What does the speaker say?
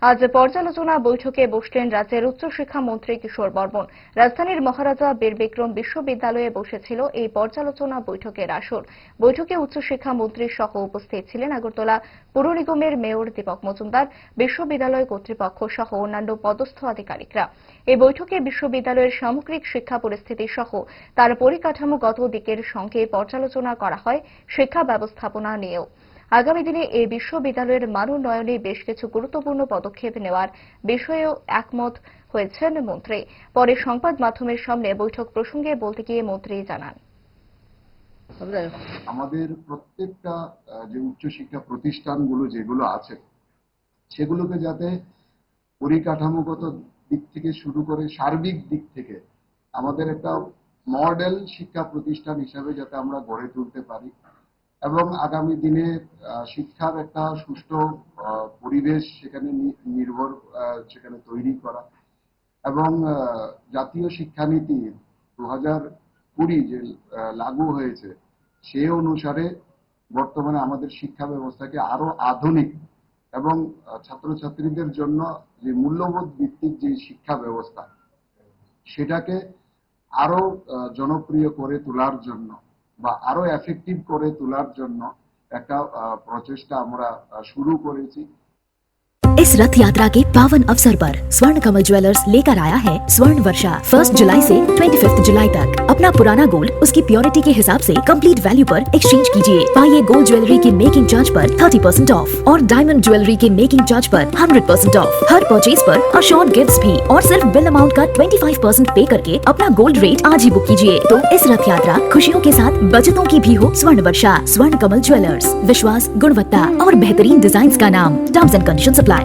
আজ পর্যালোচনা বৈঠকে বসলেন রাজ্যের উচ্চশিক্ষা মন্ত্রী কিশোর বর্মন। রাজধানীর মহারাজা বীরবিক্রম বিশ্ববিদ্যালয়ে বসেছিল এই পর্যালোচনা বৈঠকের আসর। বৈঠকে উচ্চশিক্ষা মন্ত্রী সহ উপস্থিত ছিলেন আগরতলা পুর নিগমের মেয়র দীপক মজুমদার, বিশ্ববিদ্যালয় কর্তৃপক্ষ সহ অন্যান্য পদস্থ আধিকারিকরা। এই বৈঠকে বিশ্ববিদ্যালয়ের সামগ্রিক শিক্ষা পরিস্থিতি সহ তার পরিকাঠামোগত দিকের সঙ্গে পর্যালোচনা করা হয়, শিক্ষা ব্যবস্থাপনা নিয়েও। আগামী দিনে এই বিশ্ববিদ্যালয়ের মান উন্নয়নে বেশ কিছু গুরুত্বপূর্ণ পদক্ষেপ নেওয়ার বিষয়েও একমত হয়েছেন মন্ত্রী। পরে সংবাদ মাধ্যমের সামনে বৈঠক প্রসঙ্গে বলতে গিয়ে মন্ত্রী জানান, আমাদের প্রত্যেকটা যে উচ্চশিক্ষা প্রতিষ্ঠানগুলো যেগুলো আছে সেগুলোকে যাতে পরিকাঠামোগত দিক থেকে শুরু করে সার্বিক দিক থেকে আমাদের একটা মডেল শিক্ষা প্রতিষ্ঠান হিসাবে যাতে আমরা গড়ে তুলতে পারি এবং আগামী দিনে শিক্ষার একটা সুষ্ঠু পরিবেশ সেখানে সেখানে তৈরি করা এবং জাতীয় শিক্ষানীতি 2020 যে লাগু হয়েছে সে অনুসারে বর্তমানে আমাদের শিক্ষা ব্যবস্থাকে আরো আধুনিক এবং ছাত্রছাত্রীদের জন্য যে মূল্যবোধ ভিত্তিক যে শিক্ষা ব্যবস্থা সেটাকে আরো জনপ্রিয় করে তোলার জন্য বা আরো এফেক্টিভ করে তোলার জন্য একটা প্রচেষ্টা আমরা শুরু করেছি। इस रथ यात्रा के पावन अवसर पर स्वर्ण कमल ज्वेलर्स लेकर आया है स्वर्ण वर्षा। 1 जुलाई से 25 जुलाई तक अपना पुराना गोल्ड उसकी प्योरिटी के हिसाब से कंप्लीट वैल्यू पर एक्सचेंज कीजिए। पाइए गोल्ड ज्वेलरी के मेकिंग चार्ज पर 30% ऑफ और डायमंड ज्वेलरी के मेकिंग चार्ज पर 100% ऑफ। हर परचेज पर अशोर्ड गिफ्ट्स भी और सिर्फ बिल अमाउंट का 25% पे करके अपना गोल्ड रेट आज ही बुक कीजिए। तो इस रथ यात्रा खुशियों के साथ बचतों की भी हो। स्वर्ण वर्षा, स्वर्ण कमल ज्वेलर्स, विश्वास, गुणवत्ता और बेहतरीन डिजाइन का नाम। Terms and conditions apply.